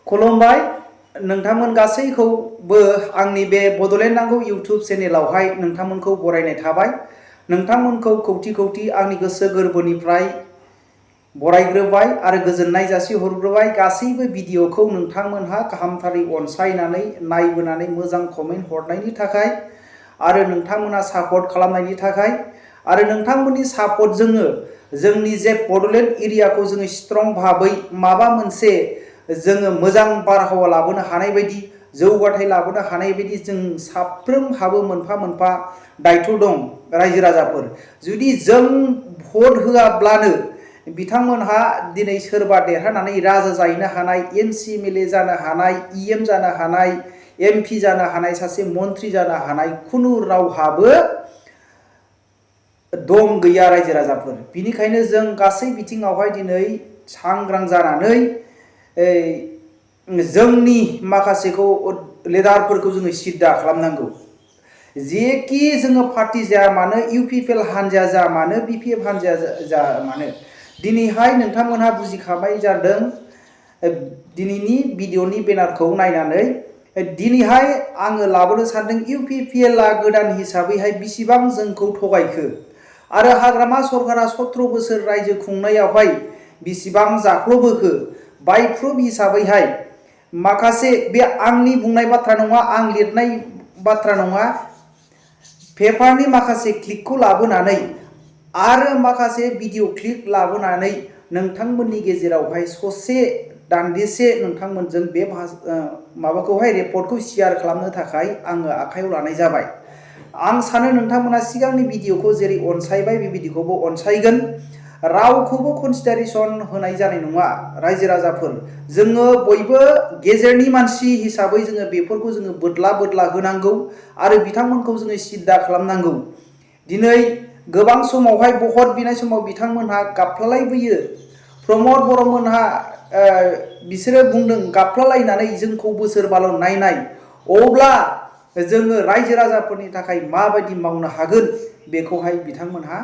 खुलुमबाय नोंथांमोन गासैखौबो आंनि बे बडलेण्ड नांगौ यूट्यूब चेनेलावहाय नोंथांमोनखौ बरायनाय थाबाय। नोंथांमोनखौ खौथि खौथि आंनि गोसो गोरबोनिफ्राय बरायग्रोबाय आरो गोजोननाय जासिहरग्रोबाय। गासैबो भिडिअखौ नोंथांमोनहा गाहामथारै अनसायनानै नायबोनानै मोजां कमेन्ट हरनायनि थाखाय आरो नोंथांमोनहा सापर्ट खालामनायनि थाखाय आरो नोंथांमोननि सापर्टजोंनो जोंनि जे बडलेण्ड एरियाखौ जोङो स्ट्रं भाबै माबा मोनसे जोङो मोजां बारहावा लाबोनो हानाय बायदि जौगाथाय लाबोनो हानाय बायदि जों साफ्रोमहाबो मोनफा मोनफा दायित्व दं। रायजो राजाफोर जुदि जों भट होआब्लानो बिथांमोनहा दिनै सोरबा देरहानानै राजा जाहैनो हानाय, एमसि-एमएलए जानो हानाय, इएम जानो हानाय, एमपि जानो हानाय, सासे मन्त्रि जानो हानाय खुनु रावहाबो दम गैया रायजो राजाफोर। बिनिखायनो जों गासै बिथिङावहाय दिनै सांग्रां जानानै जोंनि माखासेखौ लिडारफोरखौ जोङो सिद्दा खालामनांगौ। जेखि जोङो पार्टी जाया मानो, इउपिपिएल हान्जाया जा मानो, बिपिएफ हान्जाया जा मानो, दिनैहाय नोंथांमोनहा बुजिखाबाय जादों दिनैनि भिडिअनि बेनारखौ नायनानै। दिनैहाय आङो लाबोनो सानदों इउपिपिएलआ गोदान हिसाबैहाय बेसेबां जोंखौ थगायखो आरो हाग्रामा सरकारा 17 बोसोर रायजो खुंनायावहाय बेसेबां जाख्लबोखो बायप्रुफ हिसाबैहाय माखासे बे आंनि बुंनाय बाथ्रा नङा, आं लिरनाय बाथ्रा नङा, पेपारनि माखासे क्लिपखौ लाबोनानै आरो माखासे भिडिअ क्लिप लाबोनानै नोंथांमोननि गेजेरावहाय ससे दान्दिसे नोंथांमोनजों बे माबाखौहाय रिपर्टखौ शेयार खालामनो थाखाय आङो आखायाव लानाय जाबाय। आं सानो नोंथांमोना सिगांनि भिडिअखौ जेरै अनसायबाय बेबायदिखौबो अनसायगोन। रावखौबो कनसिडारेसन होनाय जानाय नङा रायजो राजाफोर। जोङो बयबो गेजेरनि मानसि हिसाबै जोङो बेफोरखौ जोङो बोदला होनांगौ आरो बिथांमोनखौ जोङो सिद्दा खालामनांगौ। दिनै गोबां समावहाय भट बिनाय समाव बिथांमोनहा गाबफ्लालायबोयो। प्रमद बर' मोनहा बिसोरो बुंदों गाबफ्लालायनानै जोंखौ बोसोरबाल' नायनाय, अब्ला जोङो रायजो राजाफोरनि थाखाय माबायदि मावनो हागोन बेखौहाय बिथांमोनहा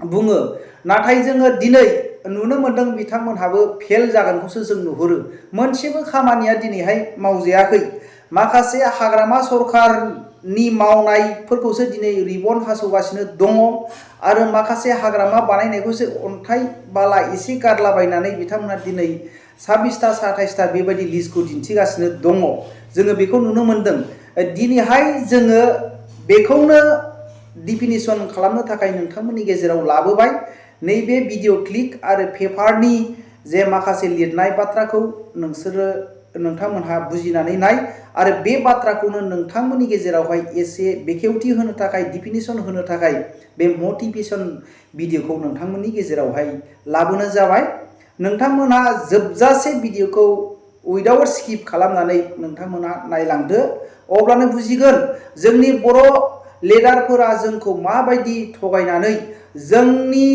बुङो। नाथाय जोङो दिनै नुनो मोनदों बिथांमोनहाबो फेल जागोनखौसो जों नुहुरो। मोनसेबो खामानिया दिनैहाय मावजायाखै। माखासे हाग्रामा सरकारनि मावनायफोरखौसो दिनै रिबन हास'गासिनो दङ आरो माखासे हाग्रामा बानायनायखौसो अन्थाइ बाला एसे गारलाबायनानै बिथांमोना दिनै 26टा 27टा बेबायदि लिस्टखौ दिन्थिगासिनो दङ। जोङो बेखौ नुनो मोनदों। दिनैहाय जोङो बेखौनो डिफिनिसन खालामनो थाखाय नोंथांमोननि गेजेराव लाबोबाय। नैबे भिडिअ क्लिप आरो पेपारनि जे माखासे लिरनाय बाथ्राखौ नोंथांमोनहा बुजिनानै नाय आरो बे बाथ्राखौनो नोंथांमोननि गेजेरावहाय एसे बेखेवथि होनो थाखाय, डिफिनिसन होनो थाखाय बे मटिभेसन भिडिअखौ नोंथांमोननि गेजेरावहाय लाबोनो जाबाय। नोंथांमोनहा जोबजासे भिडिअखौ उइदाउट स्किप खालामनानै नोंथांमोनहा नायलांदो, अब्लानो बुजिगोन जोंनि बर' लिडारफोरा जोंखौ माबायदि थगायनानै जोंनि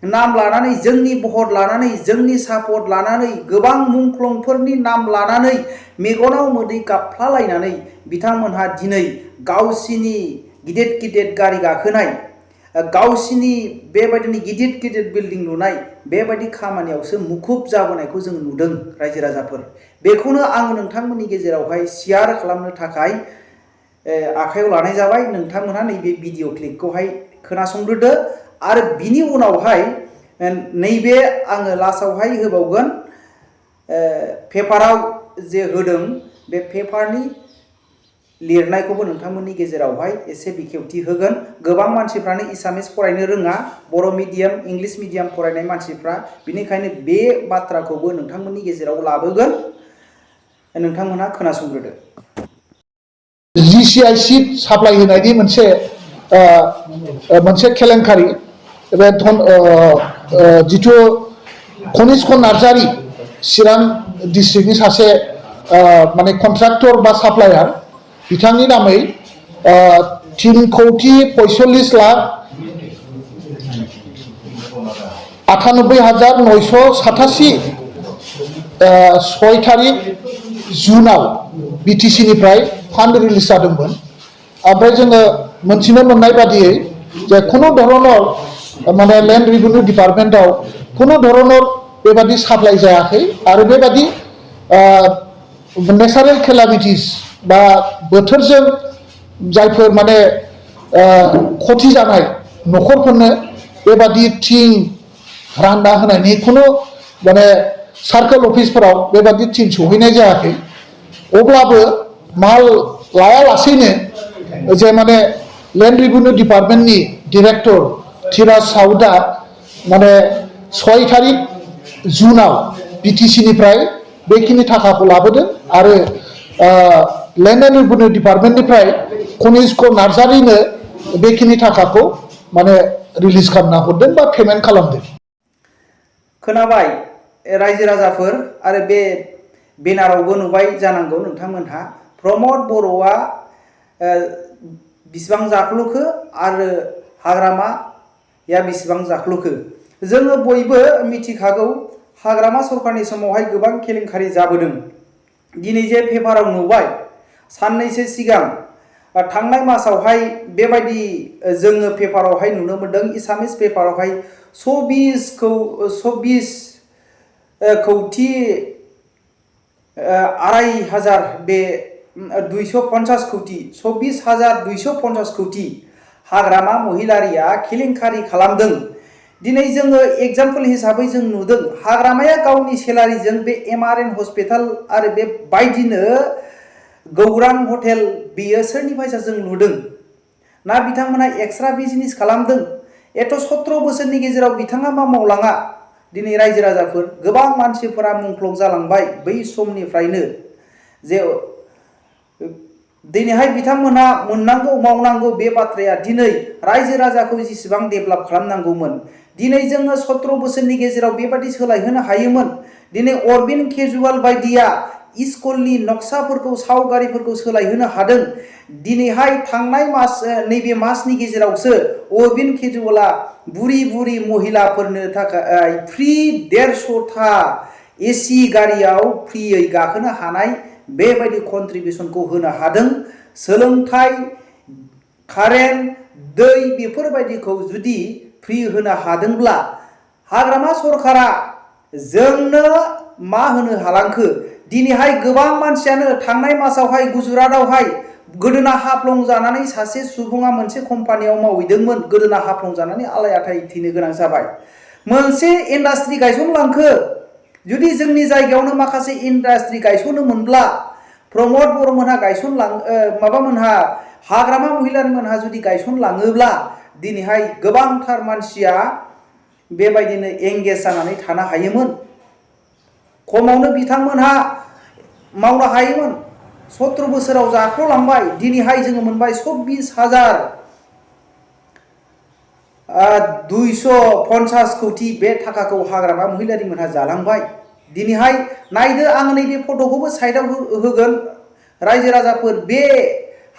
नाम लानानै, जोंनि भट लानानै, जोंनि सापर्ट लानानै, गोबां मुंख्लंफोरनि नाम लानानै मेगनाव मोदै गाबफ्लालायनानै बिथांमोनहा दिनै गावसिनि गिदिर गिदिर गारि गाखोनाय, गावसिनि बेबायदिनो गिदिर गिदिर बिल्डिं लुनाय बेबायदि खामानियावसो मुखुब जाबोनायखौ जों नुदों रायजो राजाफोर। बेखौनो आं नोंथांमोननि गेजेरावहाय शेयार खालामनो थाखाय आखायाव लानाय जाबाय। नोंथांमोनहा नैबे भिडिअ क्लिपखौहाय खोनासंग्रोदो आरो बिनि उनावहाय नैबे आङो लास्टआवहाय होबावगोन पेपाराव जे होदों बे पेपारनि लिरनायखौबो नोंथांमोननि गेजेरावहाय एसे बेखेवथि होगोन। गोबां मानसिफ्रानो एसामिस फरायनो रोङा, बर' मिडियाम, इंलिश मिडियाम फरायनाय मानसिफ्रा, बिनिखायनो बे बाथ्राखौबो नोंथांमोननि गेजेराव लाबोगोन। नोंथांमोनहा खोनासंग्रोदो। जिसिआइ सिट साप्लाइ होनायनि मोनसे केलेंकारि बे जिथु कनिष्क नार्जारि चिरां डिस्ट्रिक्टनि सासे माने कन्ट्राक्टर बा साप्लायार, बिथांनि नामै 3,98,987 6 तारिख जुनाव बिटिसिनिफ्राय फान्ड रिलिज जादोंमोन। ओमफ्राय जोङो मोनथिनो मोननाय बादियै जे खुनु धरनर माने लेन्ड रेभिनिउ डिपार्टमेन्टआव खुनु धरनर बेबादि साप्लाइ जायाखै आरो बेबादि नेचारेल केलामिटिस बा बोथोरजों जायफोर माने खथि जानाय न'खरफोरनो बेबादि थिं रानना होनायनि खुनु माने सार्कोल अफिसफोराव बेबादि थिं सहैनाय जायाखै अब्लाबो माल लायालासेनो जे माने लैंड रेवेन्यू डिपार्टमेंटनि डायरेक्टर धीराज साउदा माने 6 तारिख जुनाव बिटिसिनिफ्राय बेखिनि थाखाखौ लाबोदों आरो लैंड एंड रेवेन्यू डिपार्टमेंटनिफ्राय कनिष्क नार्जारिनो बेखिनि थाखाखौ माने रिलिज खालामना हरदों बा पेमेन्ट खालामदों। खोनाबाय रायजो राजाफोर आरो बे बेनारावबो नुबाय जानांगौ नोंथांमोनहा प्रमद बर'आ बिसिबां जाख्ल'खो आरो हाग्रामाया बिसिबां जाख्ल'खो जोङो बयबो मिथिखागौ हाग्रामा सरकारनि समावहाय गोबां केलेंकारि जाबोदों। दिनै जे पेपाराव नुबाय साननैसो सिगां थांनाय मासावहाय बेबायदि जोङो पेपारावहाय नुनो मोनदों एसामिस पेपारावहाय 24 कौटि 2500 बे 250 कौटि 24,250 कौटि हाग्रामा महिलारिया केलेंकारि खालामदों। दिनै जोङो एग्जाम्पल हिसाबै जों नुदों हाग्रामाया गावनि सेलारिजों बे MRN हस्पिटाल आरो बे बायदिनो गौरां हटेल बेयो सोरनि फैसा जों नुदों ना बिथांमोना एक्सट्रा बिजनेस खालामदों एथ' 17 बोसोरनि गेजेराव बिथाङा मा मावलाङा दिनै रायजो राजाफोर गोबां मानसिफोरा मुंख्लं जालांबाय बै समनिफ्रायनो जे दिनैहाय बिथांमोना मोननांगौ मावनांगौ बे बाथ्राया दिनै रायजो राजाखौ जेसेबां डेभेलप खालामनांगौमोन दिनै जोङो 17 बोसोरनि गेजेराव बेबादि सोलायहोनो हायोमोन। दिनै अरबिन्द केजरीवाल बायदिया स्कुलनि नक्साफोरखौ सावगारिफोरखौ सोलायहोनो हादों। दिनैहाय थांनाय मास नैबे मासनि गेजेरावसो अरबिन्द केजरीवाला बुरि बुरि महिलाफोरनो थाखाय फ्रि 150था एसि गारियाव फ्रियै गाखोनो हानाय बेबायदि कन्ट्रिबिउसनखौ होनो हादों। सोलोंथाइ कारेन्ट दै बेफोरबायदिखौ जुदि फ्रि होनो हादोंब्ला हाग्रामा सरकारा जोंनो मा होनो हालांखो दिनैहाय गोबां मानसियानो थांनाय मासावहाय गुजरातआवहाय गोदोना हाफ्लं जानानै सासे सुबुङा मोनसे कम्पानियाव मावहैदोंमोन गोदोना हाफ्लं जानानै आलाय आथाय थैनो गोनां जाबाय। मोनसे इन्डास्ट्रि गायसनलांखो जुदि जोंनि जायगायावनो माखासे इन्डास्ट्रि गायसनो मोनब्ला प्रमद बर'मोनहा माबामोनहा हाग्रामा महिलारिमोनहा जुदि गायसनलाङोब्ला दिनैहाय गोबांथार मानसिया बेबायदिनो एंगेज जानानै थानो हायोमोन। खमावनो बिथांमोनहा मावनो हायोमोन 17 बोसोराव जाख्ल'लांबाय दिनैहाय जोङो मोनबाय 24,250 कौटि बे थाखाखौ हाग्रामा महिलारिमोनहा जालांबाय। दिनैहाय नायदो आं नैबे फट'खौबो साइडआव होगोन रायजो राजाफोर बे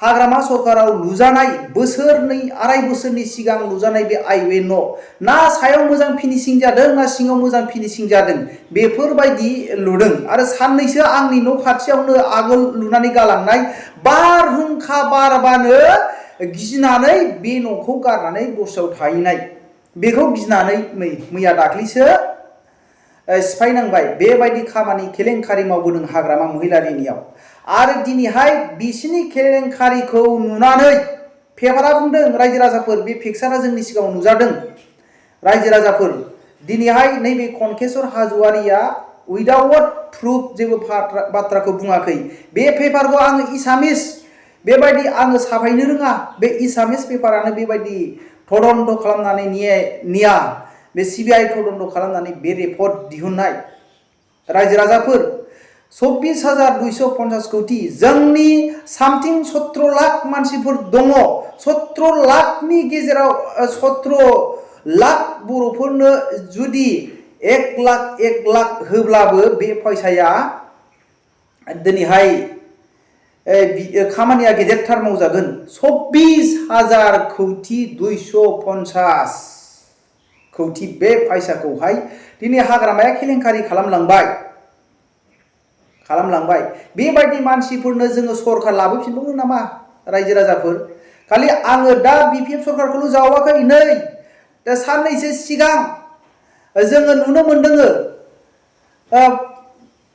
हाग्रामा सरकाराव लुजानाय बोसोरनै आराय बोसोरनि सिगां लुजानाय बे हाइवे न' ना सायाव मोजां फिनिशिं जादों ना सिङाव मोजां फिनिशिं जादों बेफोरबायदि लुदों आरो साननैसो आंनि न' खाथियावनो आगोल लुनानै गालांनाय बारहुंखा बारबानो गिनानै बे न'खौ गारनानै दस्रायाव थाहैनाय बेखौ गिनानै मैया दाख्लैसो सिफायनांबाय बेबायदि खामानि केलेंकारि मावबोदों हाग्रामा महिलारिनियाव। आरो दिनैहाय बिसिनि केलेंकारिखौ नुनानै पेपारा बुंदों रायजो राजाफोर बे पिक्सारा जोंनि सिगाङाव नुजादों रायजो राजाफोर दिनैहाय नैबे कनकेश्वर हाज'वारिया उइदाउट प्रुफ जेबो बाथ्राखौ बुङाखै। बे पेपारखौ आङो एसामिस बेबायदि आङो साफायनो रोङा बे एसामिस पेपारानो बेबायदि तदन्त खालामनानै निया बे CBI तदन्त खालामनानै बे रिपर्ट दिहुननाय रायजो राजाफोर 24,250 कौटि जोंनि सामथिं 17 लाख मानसिफोर दङ 17 लाखनि गेजेराव 17 लाख बर'फोरनो जुदि 1 लाख होब्लाबो बे फैसाया दिनैहाय खामानिया गेदेरथार मावजागोन 24,000 कौटि 250 कौटि बे फैसाखौहाय दिनै हाग्रामाया केलेंकारि खालामलांबाय बेबायदि मानसिफोरनो जोङो सरकार लाबोफिनबावनो नामा रायजो राजाफोर खालि आङो दा BPF सरकारखौल' जावाखै नै दा साननैसो सिगां जोङो नुनो मोनदों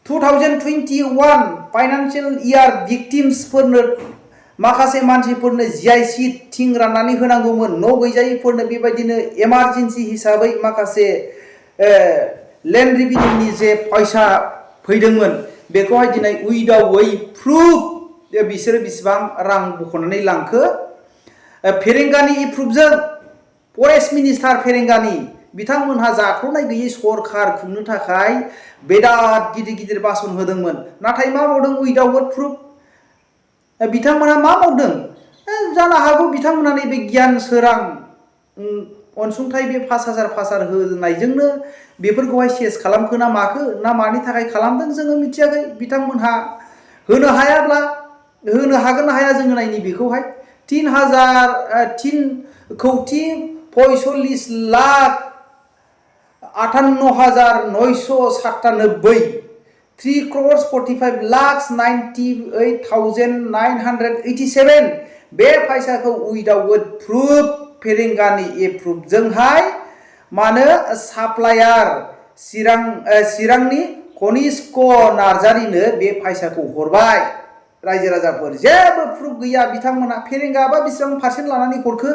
2021 फाइनान्शियल इयार भिक्टिम्सफोरनो माखासे मानसिफोरनो जिआइसि थिं राननानै होनांगौमोन न' गैजायैफोरनो बेबायदिनो इमारजेन्सि हिसाबै माखासे लैंड रेवेन्यूनि जे पैसा फैदोंमोन बेखौहाय दिनै उइदाउट प्रुफ बिसोरो बिसिबां रां बख'नानै लांखो फेरेंगानि एप्रुभजों फरेस्ट मिनिस्टार फेरेंगानि बिथांमोनहा जाख्ल'नाय गैयै सरखार खुंनो थाखाय बेराद गिदिर गिदिर भाषण होदोंमोन नाथाय मा मावदों उइदाउट प्रुफ बिथांमोनहा मा मावदों जानो हागौ बिथांमोनहा नैबे गियान सोरां अनसुंथाइ बे 5,000 होनायजोंनो बेफोरखौहाय सेस खालामखो ना माखो ना मानि थाखाय खालामदों जोङो मिथियाखै बिथांमोनहा होनो हायाब्ला होनो हागोन ना हाया जोङो नायनि बेखौहाय 3,58,997 3,45,98,987 बे फैसाखौ उइदाउट प्रुफ फेरेंगानि एप्रुभजोंहाय मानो साप्लायार चिरांनि कनिष्क नार्जारिनो बे फैसाखौ हरबाय रायजो राजाफोर जेबो प्रुफ गैया बिथांमोना फेरेंगाबा बेसेबां पार्सेन्ट लानानै हरखो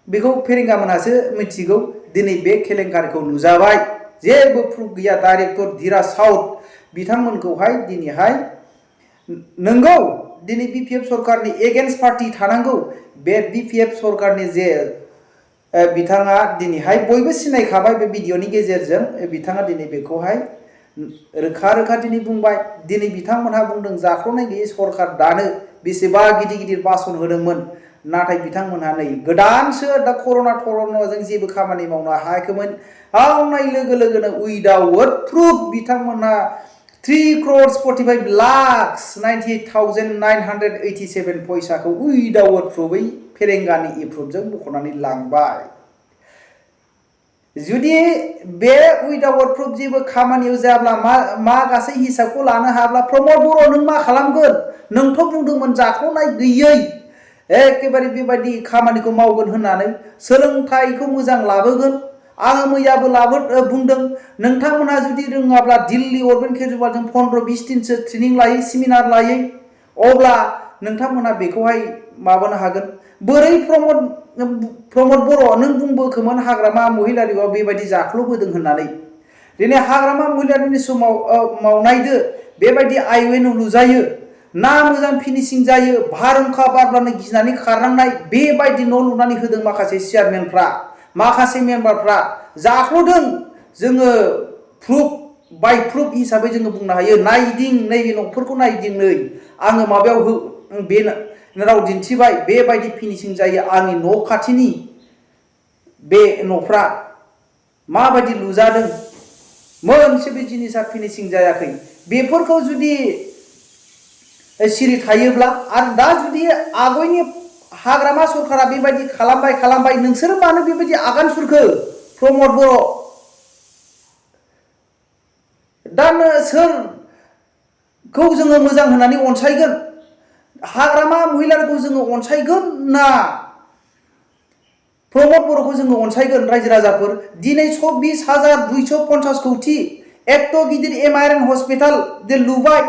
बेखौ फेरेंगामोनहासो मिथिगौ दिनै बे केलेंकारिखौ नुजाबाय जेबो प्रुफ गैया डाइरेक्टर धीराज साउथ बिथांमोनखौहाय दिनैहाय नंगौ दिनै बिपिएफ सरकारनि एगेन्स्ट पार्टी थानांगौ बे बिपिएफ सरकारनि जे बिथाङा दिनैहाय बयबो सिनायखाबाय बे भिडिअनि गेजेरजों बिथाङा दिनै बेखौहाय रोखा रोखा दिनै बुंबाय दिनै बिथांमोनहा बुंदों जाख्ल'नाय गैयै सरकार दानो बेसेबा गिदिर गिदिर भाषण होदोंमोन नाथाय बिथांमोनहा नै गोदानसो दा कर'नाजों जेबो खामानि मावनो हायाखैमोन हावनाय लोगो लोगोनो उइदाउट प्रुफ बिथांमोनहा 3,45,98,987 पैसाखौ उइदाउट प्रुफै फेरेंगानि एप्रुभजों बख'नानै लांबाय जुदि बे उइदाउट प्रुफ जेबो खामानियाव जायाब्ला मा गासै हिसाबखौ लानो हायाब्ला प्रमद बर' नों मा खालामगोन नोंथ' बुंदोंमोन जाख्ल'नाय गैयै एखेबारे बेबायदि खामानिखौ मावगोन होननानै सोलोंथाइखौ मोजां लाबोगोन आङो मैयाबो बुंदों नोंथांमोनहा जुदि रोङाब्ला दिल्ली अरविंद केजरीवालजों 15-20 दिनसो ट्रेनिं लायै सेमिनार लायै अब्ला नोंथांमोनहा बेखौहाय माबानो हागोन बोरै प्रमद बर' नों बुंबोखोमोन हाग्रामा महिलारियाव बेबायदि जाख्ल'बोदों होननानै दिनै हाग्रामा महिलारिनि समाव मावनायदो बेबायदि आइवेन लुजायो ना मोजां फिनिशिं जायो बारहुंखा बारब्लानो गिनानै खारनांनाय बेबायदि न' लुनानै होदों माखासे चेयारमेनफ्रा माखासे मेम्बारफ्रा जाख्ल'दों जोङो प्रुफ बाय प्रुफ हिसाबै जोङो बुंनो हायो नायदिं नैबे न'फोरखौ नायदिं नै आङो माबायाव बे राव दिन्थिबाय बेबायदि फिनिशिं जायो आंनि न' खाथिनि बे न'फ्रा माबायदि लुजादों मोनसेबो जिनिसा फिनिशिं जायाखै बेफोरखौ जुदि सिरि थायोब्ला आरो दा जुदि आगयनि हाग्रामा सरकारा बेबायदि खालामबाय नोंसोरो मानो बेबायदि आगान सुरखो प्रमद बर' दा सोरखौ जोङो मोजां होननानै अनसायगोन हाग्रामा महिलारिखौ जोङो अनसायगोन ना प्रमद बर'खौ जोङो अनसायगोन रायजो राजाफोर दिनै 24,250 कौटि एथ' गिदिर एमआरएन हस्पिटाल जे लुबाय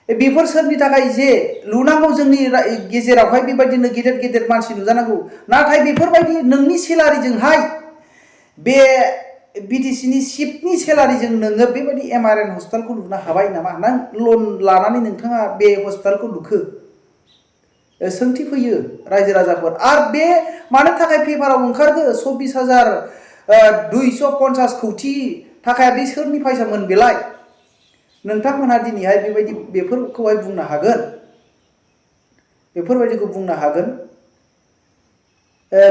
बेफोर सोरनि थाखाय जे लुनांगौ जोंनि गेजेरावहाय बेबायदिनो गेदेर गेदेर मानसि नुजानांगौ नाथाय बेफोरबायदि नोंनि सेलारिजोंहाय बे बिटिसिनि चिफनि सेलारिजों नोङो बेबायदि एमआरएन हस्पिटालखौ लुनो हाबाय नामा ना लन लानानै नोंथाङा बे हस्पिटालखौ लुखो सोंथि फैयो रायजो राजाफोर आरो बे मानो थाखाय पेपाराव ओंखारगो 24,250 कौटि थाखाया बे सोरनि फैसामोन बेलाय नोंथांमोनहा दिनैहाय बेबायदि बेफोरखौहाय बुंनो हागोन बेफोरबायदिखौ बुंनो हागोन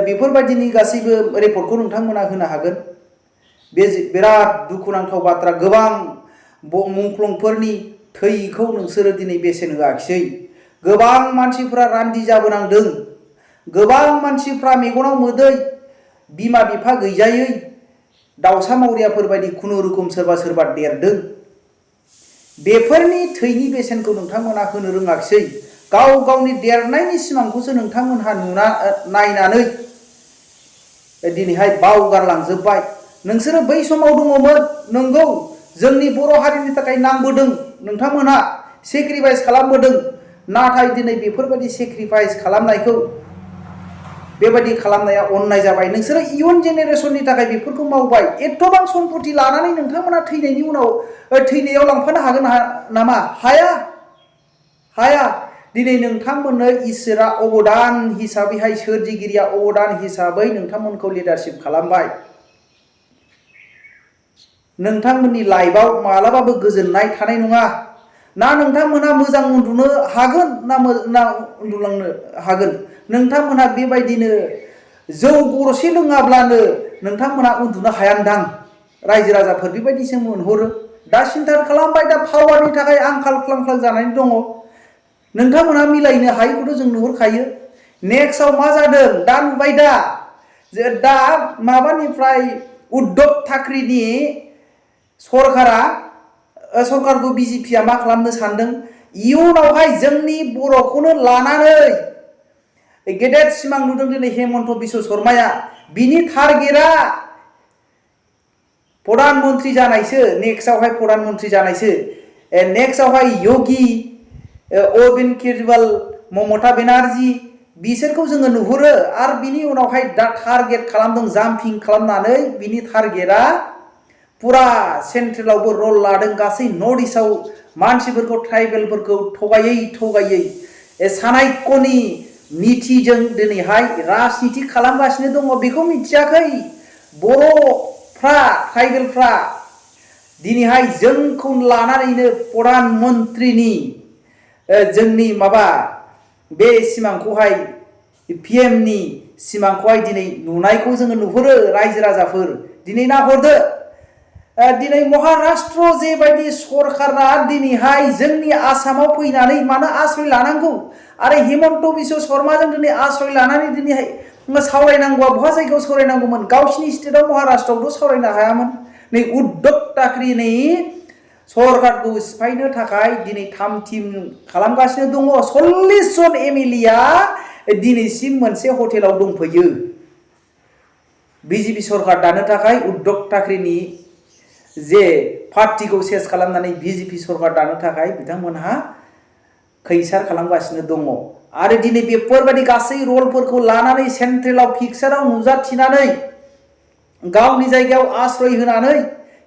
बेफोरबायदिनि गासैबो रिपर्टखौ नोंथांमोना होनो हागोन बे बिराद दुखुनांथाव बाथ्रा गोबां मुंख्लंफोरनि थैखौ नोंसोरो दिनै बेसेन होआखिसै गोबां मानसिफ्रा रान्दि जाबोनांदों गोबां मानसिफ्रा मेगनाव मोदै बिमा बिफा गैजायै दाउसा मावरियाफोर बायदि खुनुरुखुम सोरबा देरदों बेफोरनि थैनि बेसेनखौ नोंथांमोना होनो रोङाखिसै गावनि देरनायनि सिमांखौसो नोंथांमोनहा नायनानै दिनैहाय बावगारलांजोब्बाय नोंसोरो बै समाव दङमोन नंगौ जोंनि बर' हारिनि थाखाय नांबोदों नोंथांमोनहा सेक्रिफाइस खालामबोदों नाथाय दिनै बेफोरबायदि सेक्रिफाइस खालामनायखौ बेबायदि खालामनाया अन्नाय जाबाय नोंसोरो इयुन जेनेरेशननि थाखाय बेफोरखौ मावबाय एथबां सम्पति लानानै नोंथांमोना थैनायनि उनाव थैनायाव लांफानो हागोन नामा हाया दिनै नोंथांमोननो इसोरा अबदान हिसाबैहाय सोरजिगिरिया अबदान हिसाबै नोंथांमोनखौ लिडारशिप खालामबाय नोंथांमोननि लाइफआव मालाबाबो गोजोननाय थानाय नङा ना नोंथांमोनहा मोजां उन्दुनो हागोन ना उन्दुलांनो हागोन नोंथांमोनहा बेबायदिनो जौ गरसे लोङाब्लानो नोंथांमोनहा उन्दुनो हायानदां रायजो राजाफोर बेबायदिसो मोनहरो दा सिन्था खालामबाय दा पावारनि थाखाय आंखाल ख्लां जानानै दङ नोंथांमोनहा मिलायनो हायैखौथ' जों नुहुरखायो नेक्स्टआव मा जादों दा नुबाय दा माबानिफ्राय उद्धव ठाकरेनि सरकारखौ बिजेपिया मा खालामनो सानदों इयुनावहाय जोंनि बर'खौनो लानानै गेदेर सिमां नुदों दिनै हेमन्त बिश्व शर्माया बिनि टारगेटआ प्रधान मन्त्रि जानायसो नेक्स्टआवहाय प्रधान मन्त्रि जानायसो नेक्स्टआवहाय योगी अरविंद केजरीवाल ममता बेनार्जी बिसोरखौ जोङो नुहुरो आरो बिनि उनावहाय दा टारगेट खालामदों जाम्पिं खालामनानै बिनि टारगेटआ पुरा सेन्ट्रेलावबो रल लादों गासै नर्थ इस्टआव मानसिफोरखौ ट्राइबेलफोरखौ थगायै सानायकनि नीतिजों दिनैहाय राजनिति खालामगासिनो दङ बेखौ मिथियाखै बर'फ्रा ट्राइबेलफ्रा दिनैहाय जोंखौ लानानैनो प्रधान मन्त्रिनि जोंनि बे सिमांखौहाय पिएमनि सिमांखौहाय दिनै नुनायखौ जोङो नुहुरो रायजो राजाफोर दिनै नाहरदो दिनै महाराष्ट्र जेबायदि सरकारा दिनैहाय जोंनि आसामाव फैनानै मानो आश्रय लानांगौ आरो हेमन्त बिश्व शर्माजों दिनै आश्रय लानानै दिनैहाय सावरायनांगौआ बहा जायगायाव सावरायनांगौमोन गावसिनि स्टेटआव महाराष्ट्रआवथ' सावरायनो हायामोन नै उद्धव ठाकरेनि सरकारखौ सिफायनो थाखाय दिनै थाम थिम खालामगासिनो दङ 40 जन एमएलएआ दिनैसिम मोनसे हटेलाव दंफैयो बिजेपि सरकार दानो थाखाय उद्धव ठाकरेनि जे पार्टीखौ सेस खालामनानै बिजेपि सरकार दानो थाखाय बिथांमोनहा खैसार खालामगासिनो दङ आरो दिनै बेफोरबायदि गासै रलफोरखौ लानानै सेन्ट्रेलाव पिक्साराव नुजाथिनानै गावनि जायगायाव आश्रय होनानै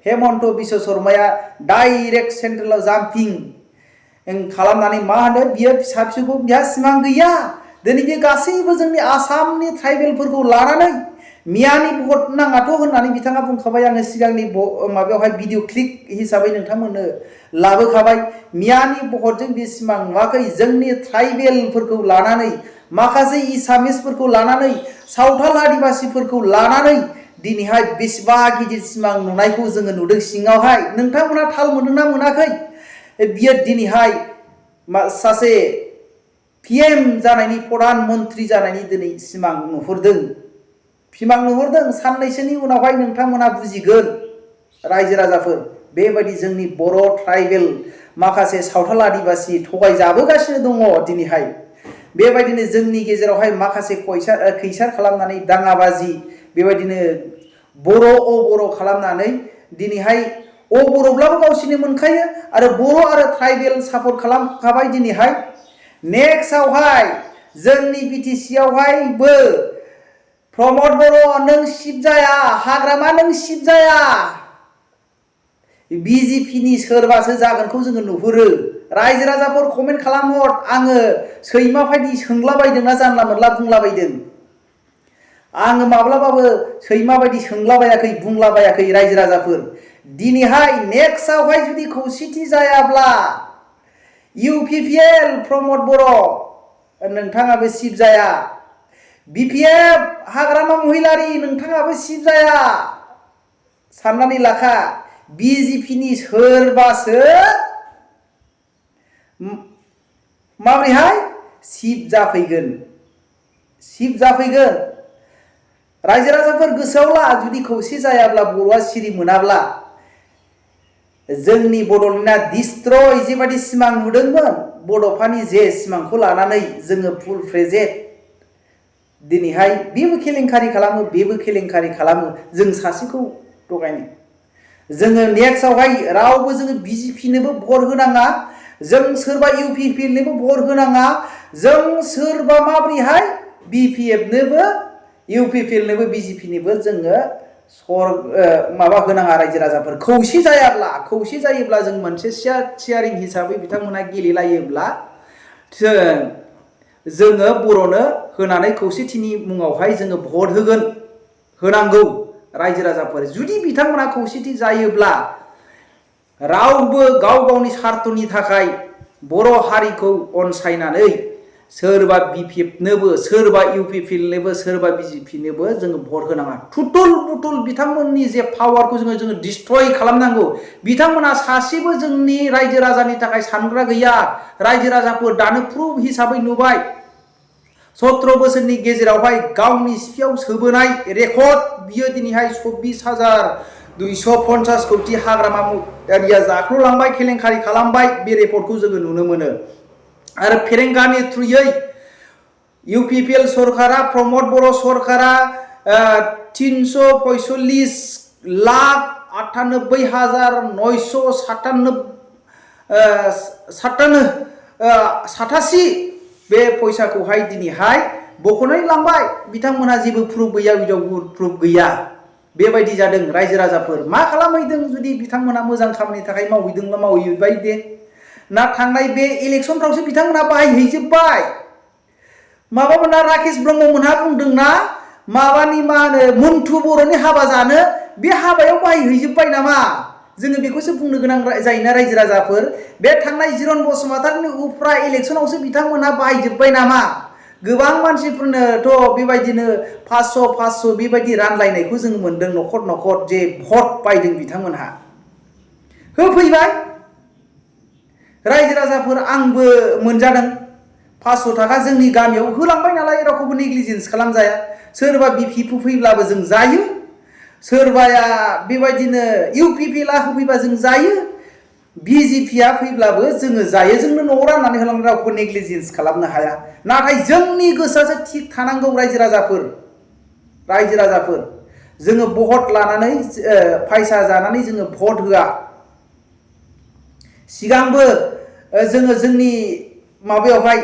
हेमन्त बिश्व शर्माया डाइरेक्ट सेन्ट्रेलाव जाम्पिं खालामनानै मा होनो बियो फिसा फिसौखौ बिहा सिमां गैया दिनै बे गासैबो जोंनि आसामनि ट्राइबेलफोरखौ लानानै मियानि भट नाङाथ' होननानै बिथाङा बुंखाबाय आङो सिगांनि माबायावहाय भिडिअ क्लिप हिसाबै नोंथांमोननो लाबोखाबाय मियानि भटजों बे सिमां नुवाखै जोंनि ट्राइबेलफोरखौ लानानै माखासे एसामिसफोरखौ लानानै सावथाल आदिबासिफोरखौ लानानै दिनैहाय बेसेबा गिदिर सिमां नुनायखौ जोङो नुदों सिङावहाय नोंथांमोना थाल मोनदोंना मोनाखै बियो दिनैहाय सासे पिएम जानायनि प्रधान मन्त्रि जानायनि दिनै सिमां नुहुरदों साननैसोनि उनावहाय नोंथांमोना बुजिगोन रायजो राजाफोर बेबायदि जोंनि बर' ट्राइबेल माखासे सावथाल आदिबासि थगायजाबोगासिनो दङ दिनैहाय बेबायदिनो जोंनि गेजेरावहाय माखासे खैसार खालामनानै दाङाबाजि बेबायदिनो बर' खालामनानै दिनैहाय बर'ब्लाबो गावसिनि मोनखायो आरो बर' आरो ट्राइबेल सापर्ट खालामखाबाय दिनैहाय नेक्स्टआवहाय जोंनि बिटिसि आवहायबो प्रमद बर' नों सिट जाया हाग्रामा नों सिट जाया बिजेपिनि सोरबासो जागोनखौ जोङो नुहुरो रायजो राजाफोर कमेन्ट खालामहर आङो सैमा बायदि सोंलाबायदोंना जानला मोनला बुंलाबायदों आङो माब्लाबाबो सैमा बायदि सोंलाबायाखै बुंलाबायाखै रायजो राजाफोर दिनैहाय नेक्स्टआवहाय जुदि खौसेथि जायाब्ला इउपिपिएल प्रमद बर' नोंथाङाबो सिट जाया बिपिएफ हाग्रामा महिलारि नोंथाङाबो सिट जाया साननानै लाखा बिजेपिनि सोरबासो माबोरैहाय सिट जाफैगोन रायजो राजाफोर गोसोआव ला जुदि खौसे जायाब्ला बर'आ सिरि मोनाब्ला जोंनि बड'लेण्डआ डिस्ट्रय जेबायदि सिमां नुदोंमोन बड'फानि जे सिमांखौ लानानै जोङो फुल फ्लेजेड दिनैहाय बेबो केलेंकारि खालामो बेबो केलेंकारि खालामो जों सासेखौ दगायनो जोङो नेक्स्टआवहाय रावबो जोङो बिजेपिनोबो भट होनाङा जों सोरबा इउपिपिएलनोबो भट होनाङा जों सोरबा माब्रैहाय बिपिएफनोबो इउपिपिएलनोबो बिजेपिनोबो जोङो माबा होनाङा रायजो राजाफोर खौसे जायोब्ला जों मोनसे शेयारिं हिसाबै बिथांमोना गेलेलायोब्ला जोङो बर'नो होनानै खौसेथिनि मुङावहाय जोङो भट होनांगौ रायजो राजाफोर जुदि बिथांमोना खौसेथि जायोब्ला रावबो गाव गावनि स्वार्थनि थाखाय बर' हारिखौ अनसायनानै सोरबा बिपिएफनोबो सोरबा इउपिपिएलनोबो सोरबा बिजेपिनोबो जोङो भट होनाङा टुटुल बिथांमोननि जे पावारखौ जोङो डिस्ट्रय खालामनांगौ बिथांमोना सासेबो जोंनि रायजो राजानि थाखाय सानग्रा गैया रायजो राजाफोर दानो प्रुफ हिसाबै नुबाय 17 बोसोरनि गेजेरावहाय गावनि सिफियाव सोबोनाय रेकर्ड बियो दिनैहाय 24,250 कोटी हाग्रामा महिलारिया जाख्ल'लांबाय केलेंकारि खालामबाय बे रिपर्टखौ जोङो नुनो मोनो आरो फेरेंगानि थ्रुयै इउपिपिएल सरकारा प्रमद बर' सरकारा 345,997 बे फैसाखौहाय दिनैहाय बख'नानै लांबाय बिथांमोनहा जेबो प्रुफ गैया उइदाउट प्रुफ गैया बेबायदि जादों रायजो राजाफोर मा खालामहैदों जुदि बिथांमोनहा मोजां खामानिनि थाखाय मावहैदोंब्ला मावहैबाय दे ना थांनाय बे इलेक्शनफ्रावसो बिथांमोनहा बाहायहैजोब्बाय माबामोना राकेश ब्रह्ममोनहा बुंदोंना माबानि मा होनो मन्टु बर'नि हाबा जानो बे हाबायाव बाहायहैजोब्बाय नामा जोङो बेखौसो बुंनो गोनां जायोना रायजो राजाफोर बे थांनाय जिरन बसुमतारिनि उफ्रा इलेक्शनावसो बिथांमोनहा बाहायजोब्बाय नामा गोबां मानसिफोरनोथ' बेबायदिनो 500 बेबायदि रानलायनायखौ जों मोन्दों न'खर जे भट बायदों बिथांमोनहा होफैबाय रायजो राजाफोर आंबो मोनजादों 500 थाखा जोंनि गामियाव होलांबाय नालाय रावखौबो नेग्लिजेन्स खालामजाया सोरबा बिपिएफ फैब्लाबो जों जायो सोरबाया बेबायदिनो इउपिपिएलआ होफैबा जों जायो बिजेपिआ फैब्लाबो जोङो जायो जोंनो न'आव राननानै होलांनो रावखौबो नेग्लिजेन्स खालामनो हाया नाथाय जोंनि गोसोआसो थिग थानांगौ रायजो राजाफोर जोङो भट लानानै फैसा जानानै जोङो भट होआ सिगांबो जोङो जोंनि माबायावहाय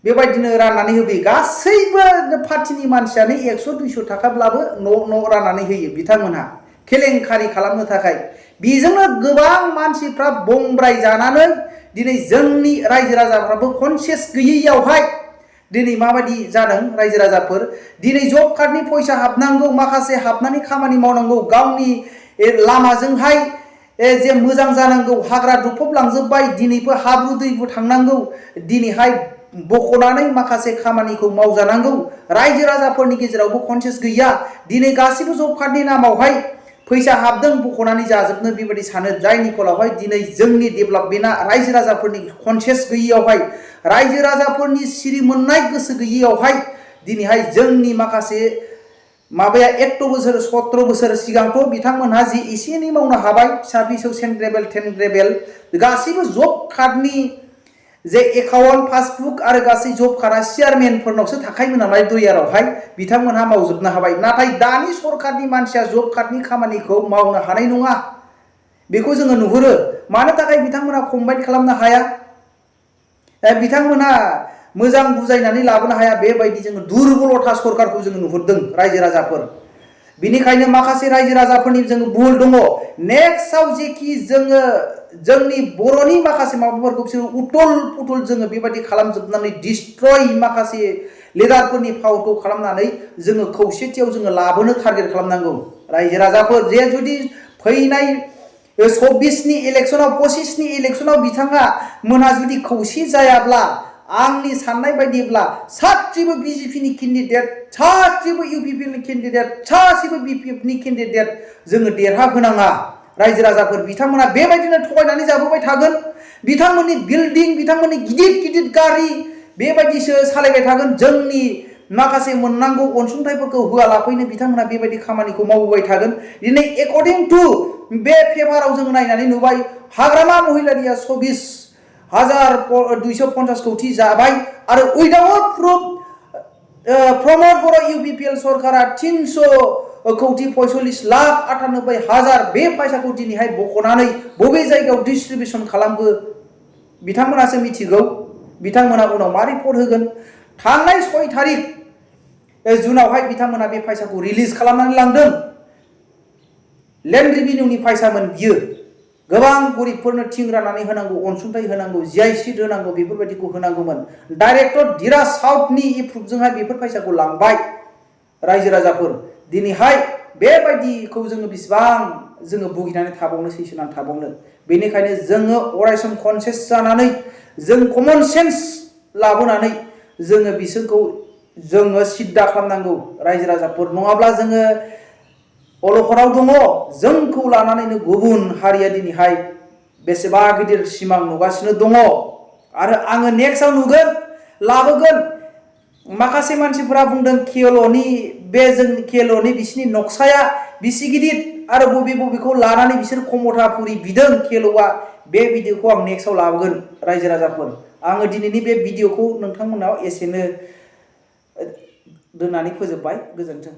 बेबायदिनो राननानै होबोयो गासैबो पार्टिनि मानसियानो 100-200 थाखाब्लाबो न' राननानै होयो बिथांमोनहा केलेंकारि खालामनो थाखाय बेजोंनो गोबां मानसिफ्रा बंब्राय जानानै दिनै जोंनि रायजो राजाफ्राबो कनसियास गैयैयावहाय दिनै माबायदि जादों रायजो राजाफोर दिनै जब कार्डनि फैसा हाबनांगौ माखासे हाबनानै खामानि मावनांगौ गावनि लामाजोंहाय जे मोजां जानांगौ हाग्रा दुफबलांजोब्बाय दिनैबो हाब्रु दैबो थांनांगौ दिनैहाय बख'नानै माखासे खामानिखौ मावजानांगौ रायजो राजाफोरनि गेजेरावबो कनसियास गैया दिनै गासिबो जब कार्डनि नामावहाय फैसा हाबदों बख'नानै जाजोबनो बेबायदि सानो जायनि फलावहाय दिनै जोंनि डेभेलपमेन्टआ रायजो राजाफोरनि कनसियास गैयैयावहाय रायजो राजाफोरनि सिरि मोननाय गोसो गैयैयावहाय दिनैहाय जोंनि माखासे माबाया 1 बोसोर 17 बोसोर सिगांथ' बिथांमोनहा जि एसे एनै मावनो हाबाय फिसा फिसौ 10 ग्रेभेल 10 ग्रेभेल गासैबो जब कार्डनि जे एकाउन्ट पासबुक आरो गासै जब कार्डआ चेयारमेनफोरनावसो थाखायोमोन नालाय दयारावहाय बिथांमोनहा मावजोबनो हाबाय नाथाय दानि सरकारनि मानसिया जब कार्डनि खामानिखौ मावनो हानाय नङा बेखौ जोङो नुहुरो मानो थाखाय बिथांमोनहा कम्बाइन खालामनो हाया बिथांमोनहा मोजां बुजायनानै लाबोनो हाया बेबायदि जोङो दुरबलथा सरकारखौ जोङो नुहुरदों रायजो राजाफोर बिनिखायनो माखासे रायजो राजाफोरनि जोङो भुल दङ नेक्स्टआव जेखि जोङो जोंनि बर'नि माखासे माबाफोरखौ बिसोर उथल पुथल जोङो बेबायदि खालामजोबनानै डिस्ट्रय माखासे लिडारफोरनि पावारखौ खालामनानै जोङो खौसेथियाव जोङो लाबोनो टारगेट खालामनांगौ रायजो राजाफोर जे जुदि फैनाय 24नि इलेक्शनाव 25नि इलेक्शनाव बिथाङा मोनहा जुदि खौसे जायाब्ला आंनि साननाय बायदिब्ला सासेबो बिजेपिनि केन्डिडेट सासेबो इउपिपिएलनि केन्डिडेट सासेबो बिपिएफनि केन्डिडेट जोङो देरहा होनाङा रायजो राजाफोर बिथांमोना बेबायदिनो थगायनानै जाबोबाय थागोन बिथांमोननि बिल्डिं बिथांमोननि गिदिर गारि बेबायदिसो सालायबाय थागोन जोंनि माखासे मोननांगौ अनसुंथाइफोरखौ होआलाफैनो बिथांमोना बेबायदि खामानिखौ मावबोबाय थागोन दिनै एकर्डिं टु बे पेपाराव जों नायनानै नुबाय हाग्रामा महिलारिया 24,250 कोटी जाबाय आरो उइदाउट प्रुफ प्रमद बर' इउपिपिएल सरकारा 1,45,98,000 बे फैसाखौ दिनैहाय बख'नानै बबे जायगायाव डिस्ट्रिबिउसन खालामखो बिथांमोनासो मिथिगौ बिथांमोना उनाव मा रिपर्ट होगोन थांनाय 6 तारिख जुनावहाय बिथांमोना बे फैसाखौ रिलिज खालामनानै लांदों लेन्ड रेभिनिउनि फैसामोन बियो गोबां गरिबफोरनो थिं राननानै होनांगौ अनसुंथाइ होनांगौ जिआइ सीट होनांगौ बेफोरबायदिखौ होनांगौमोन डाइरेक्टर धीरा साउथनि एप्रुभजोंहाय बेफोर फैसाखौ लांबाय रायजो राजाफोर दिनैहाय बेबायदिखौ जोङो बेसेबां जोङो भुगिनानै थाबावनो सैसोनानै थाबावनो बेनिखायनो जोङो अरायसम कनसियास जानानै जों कमन सेन्स लाबोनानै जोङो बिसोरखौ जोङो सिद्दा खालामनांगौ रायजो राजाफोर नङाब्ला जोङो अलखदाव दङ जोंखौ लानानैनो गुबुन हारिया दिनैहाय बेसेबा गिदिर सिमां नुगासिनो दङ आरो आङो नेक्स्टआव नुगोन लाबोगोन माखासे मानसिफोरा बुंदों केल'नि बे जोंनि केल'नि बिसिनि नक्साया बिसि गिदिर आरो बबेखौ लानानै बिसोर खमथापुरि बिदों केल'आ बे भिडिअखौ आं नेक्स्टआव लाबोगोन रायजो राजाफोर आङो दिनैनि बे भिडिअखौ नोंथांमोनाव एसेनो दोननानै फोजोबबाय गोजोन्थों।